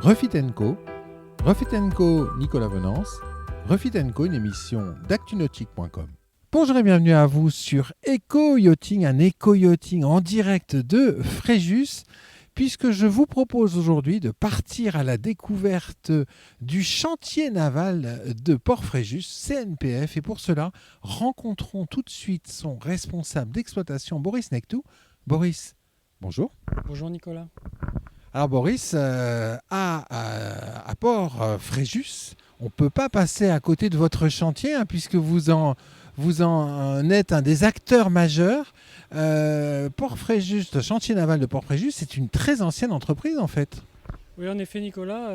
Refit & Co, Refit & Co, Nicolas Venance, Refit & Co, une émission d'actunautique.com. Bonjour et bienvenue à vous sur Eco-Yachting, un éco-yachting en direct de Fréjus, puisque je vous propose aujourd'hui de partir à la découverte du chantier naval de Port-Fréjus, CNPF, et pour cela, rencontrons tout de suite son responsable d'exploitation, Boris Nectou. Boris, bonjour. Bonjour Nicolas. Alors Boris, à Port-Fréjus, on ne peut pas passer à côté de votre chantier, puisque vous en êtes un des acteurs majeurs. Port-Fréjus, le chantier naval de Port-Fréjus, c'est une très ancienne entreprise en fait. Oui, en effet Nicolas,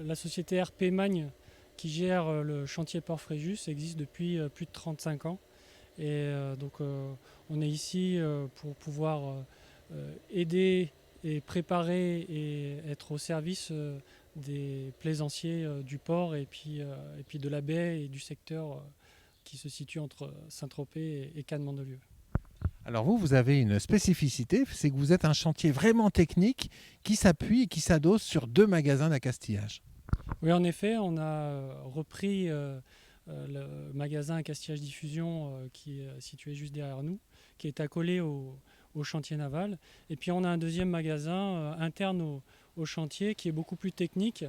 la société RP Magne qui gère le chantier Port-Fréjus existe depuis plus de 35 ans. Et on est ici pour pouvoir aider et préparer et être au service des plaisanciers du port et puis de la baie et du secteur qui se situe entre Saint-Tropez et Cannes-Mandelieu. Alors vous avez une spécificité, c'est que vous êtes un chantier vraiment technique qui s'appuie et qui s'adosse sur 2 magasins d'accastillage. Oui, en effet, on a repris le magasin Accastillage Diffusion qui est situé juste derrière nous, qui est accolé au chantier naval. Et puis on a un deuxième magasin interne au chantier qui est beaucoup plus technique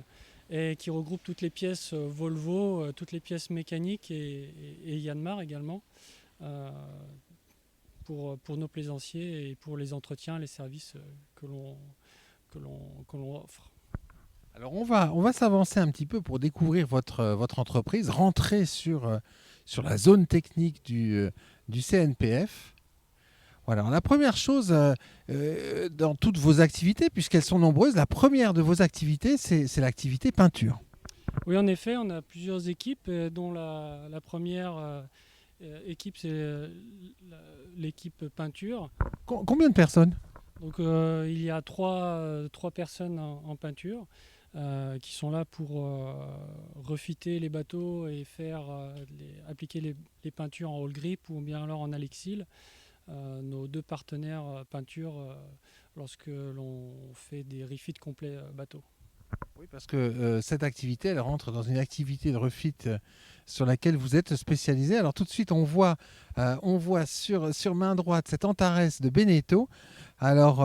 et qui regroupe toutes les pièces Volvo, toutes les pièces mécaniques et Yanmar également pour nos plaisanciers et pour les entretiens, les services que l'on offre. Alors on va s'avancer un petit peu pour découvrir votre entreprise, rentrer sur la zone technique du CNPF. Voilà. Alors, la première chose dans toutes vos activités, puisqu'elles sont nombreuses, la première de vos activités, c'est l'activité peinture. Oui, en effet, on a plusieurs équipes, dont la première équipe, c'est l'équipe peinture. Combien de personnes ? Donc, il y a trois personnes en peinture qui sont là pour refiter les bateaux et appliquer les peintures en all grip ou bien alors en Alexil. Nos 2 partenaires peinture lorsque l'on fait des refits complets bateaux. Oui, parce que cette activité, elle rentre dans une activité de refit sur laquelle vous êtes spécialisé. Alors tout de suite, on voit sur main droite cette Antares de Beneteau. Alors,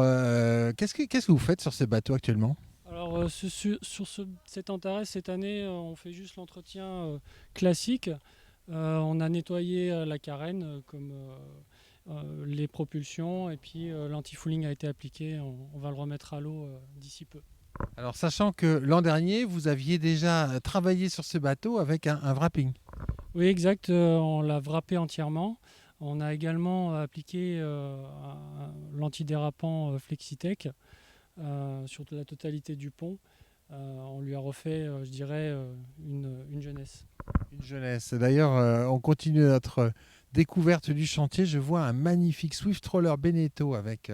qu'est-ce que vous faites sur ce bateau actuellement ? Alors cet Antares, cette année, on fait juste l'entretien classique. On a nettoyé la carène comme les propulsions et puis l'anti-fouling a été appliqué. On va le remettre à l'eau d'ici peu. Alors, sachant que l'an dernier, vous aviez déjà travaillé sur ce bateau avec un wrapping. Oui, exact. On l'a wrappé entièrement. On a également appliqué l'antidérapant Flexitech sur la totalité du pont. On lui a refait, je dirais, une jeunesse. Une jeunesse. D'ailleurs, on continue notre découverte du chantier. Je vois un magnifique Swift Roller Beneteau avec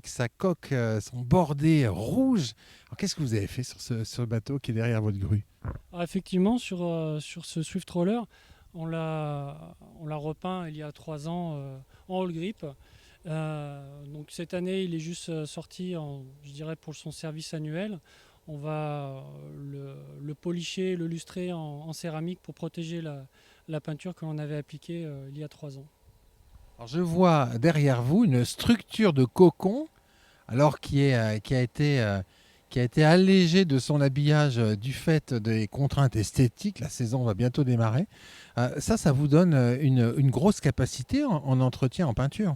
sa coque, son bordé rouge. Alors, qu'est-ce que vous avez fait sur ce bateau qui est derrière votre grue ? Alors, effectivement, sur ce Swift Roller, on l'a repeint il y a 3 ans en all grip. Donc cette année, il est juste sorti, je dirais, pour son service annuel. On va le polisher, le lustrer en céramique pour protéger la peinture que l'on avait appliquée il y a 3 ans. Alors, je vois derrière vous une structure de cocon, alors qui a été allégée de son habillage du fait des contraintes esthétiques. La saison va bientôt démarrer. Ça vous donne une grosse capacité en entretien en peinture.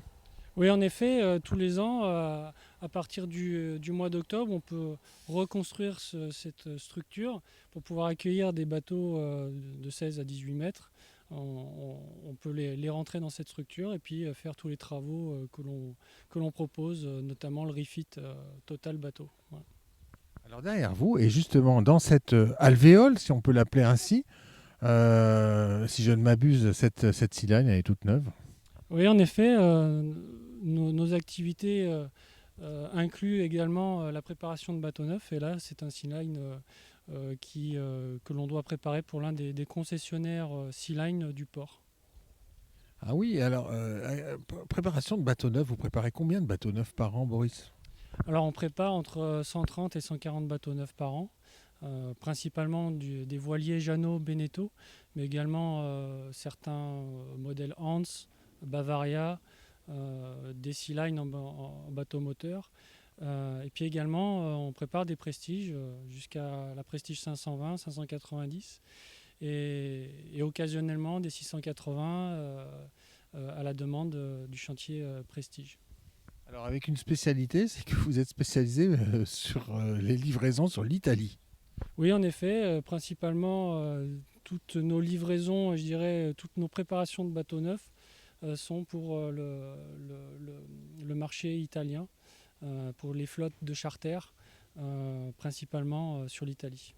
Oui, en effet, tous les ans, à partir du mois d'octobre, on peut reconstruire cette structure pour pouvoir accueillir des bateaux de 16 à 18 mètres. On peut les rentrer dans cette structure et puis faire tous les travaux que l'on propose, notamment le refit total bateau. Voilà. Alors derrière vous, et justement dans cette alvéole, si on peut l'appeler ainsi, si je ne m'abuse, cette sea line, elle est toute neuve. Oui, en effet, nos activités incluent également la préparation de bateaux neufs. Et là, c'est un sea line que l'on doit préparer pour l'un des concessionnaires sea line du port. Ah oui, alors préparation de bateaux neufs, vous préparez combien de bateaux neufs par an, Boris ? Alors on prépare entre 130 et 140 bateaux neufs par an, principalement des voiliers Jeannot, Beneteau, mais également certains modèles Hans, Bavaria, des Sea Line en bateau moteur. Et puis également, on prépare des prestiges jusqu'à la Prestige 520, 590 et occasionnellement des 680 à la demande du chantier Prestige. Alors avec une spécialité, c'est que vous êtes spécialisé sur les livraisons sur l'Italie. Oui, en effet, principalement toutes nos livraisons, je dirais toutes nos préparations de bateaux neufs sont pour le marché italien, pour les flottes de charter, principalement sur l'Italie.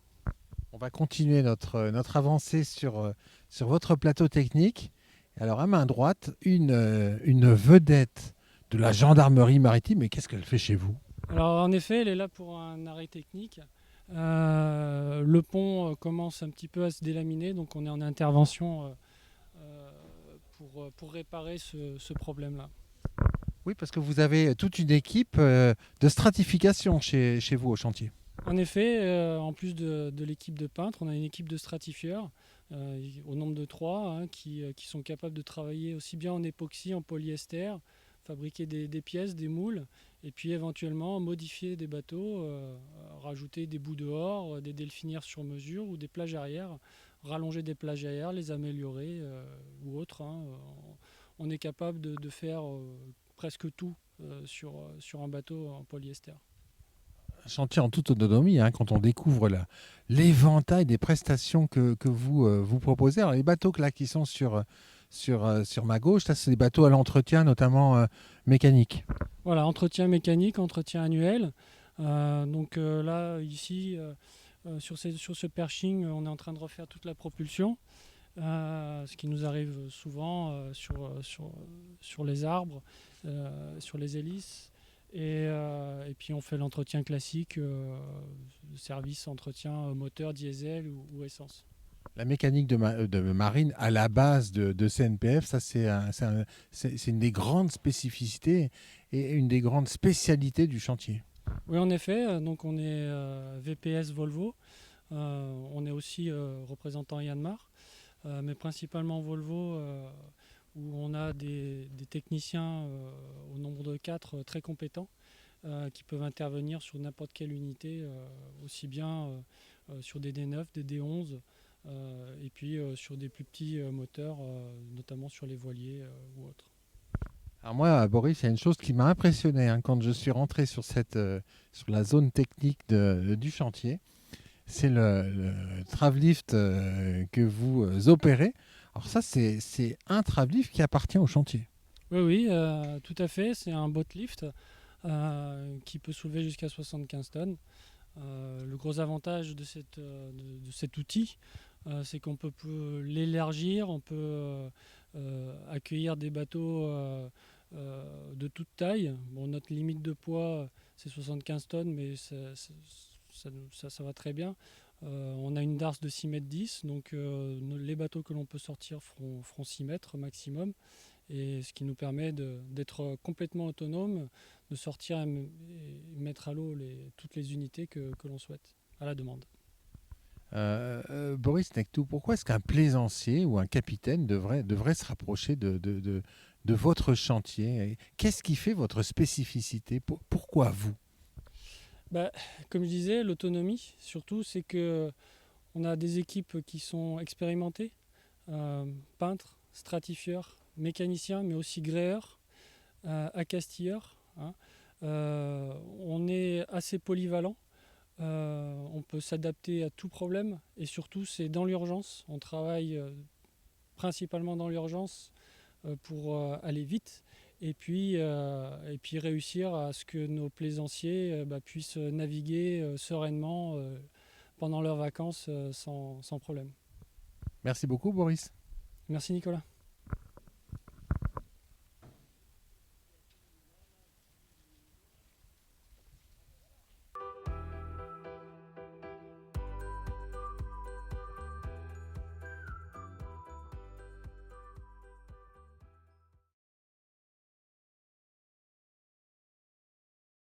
On va continuer notre avancée sur votre plateau technique. Alors à main droite, une vedette de la gendarmerie maritime. Mais qu'est-ce qu'elle fait chez vous? Alors en effet, elle est là pour un arrêt technique. Le pont commence un petit peu à se délaminer, donc on est en intervention pour réparer ce problème-là. Oui, parce que vous avez toute une équipe de stratification chez vous au chantier. En effet, en plus de l'équipe de peintres, on a une équipe de stratifieurs au nombre de 3 qui sont capables de travailler aussi bien en époxy, en polyester, fabriquer des pièces, des moules, et puis éventuellement modifier des bateaux, rajouter des bouts dehors, des delphinières sur mesure ou des plages arrière, rallonger des plages arrière, les améliorer ou autres. On est capable de faire presque tout sur un bateau en polyester. Un chantier en toute autonomie, hein, quand on découvre l'éventail des prestations que vous proposez. Alors, les bateaux là, qui sont sur ma gauche, ça, c'est des bateaux à l'entretien, notamment mécanique. Voilà, entretien mécanique, entretien annuel. Là, ici, sur ce pershing, on est en train de refaire toute la propulsion, ce qui nous arrive souvent sur les arbres, sur les hélices. Et puis on fait l'entretien classique, service, entretien moteur, diesel ou essence. La mécanique de marine à la base de CNPF, ça c'est une des grandes spécificités et une des grandes spécialités du chantier. Oui, en effet, donc on est VPS Volvo, on est aussi représentant Yanmar, mais principalement Volvo, où on a des techniciens au nombre de 4 très compétents qui peuvent intervenir sur n'importe quelle unité, aussi bien sur des D9, des D11, et puis sur des plus petits moteurs, notamment sur les voiliers ou autres. Alors moi, Boris, il y a une chose qui m'a impressionné hein, quand je suis rentré sur la zone technique du chantier, c'est le travelift que vous opérez. Alors ça, c'est un travelift qui appartient au chantier. Oui, tout à fait. C'est un boat lift qui peut soulever jusqu'à 75 tonnes. Le gros avantage de cet outil, c'est qu'on peut l'élargir, on peut accueillir des bateaux de toute taille. Bon, notre limite de poids, c'est 75 tonnes, mais ça va très bien. On a une darse de 6,10 m, donc les bateaux que l'on peut sortir feront 6 mètres maximum, et ce qui nous permet d'être complètement autonome, de sortir et mettre à l'eau toutes les unités que l'on souhaite, à la demande. Boris Nectou, pourquoi est-ce qu'un plaisancier ou un capitaine devrait se rapprocher de votre chantier? Qu'est-ce qui fait votre spécificité? Pourquoi vous? Comme je disais, l'autonomie, surtout, c'est qu'on a des équipes qui sont expérimentées, peintres, stratifieurs, mécaniciens, mais aussi gréeurs, accastilleurs. On est assez polyvalent. On peut s'adapter à tout problème et surtout c'est dans l'urgence. On travaille principalement dans l'urgence pour aller vite et puis réussir à ce que nos plaisanciers puissent naviguer sereinement pendant leurs vacances sans problème. Merci beaucoup, Boris. Merci Nicolas.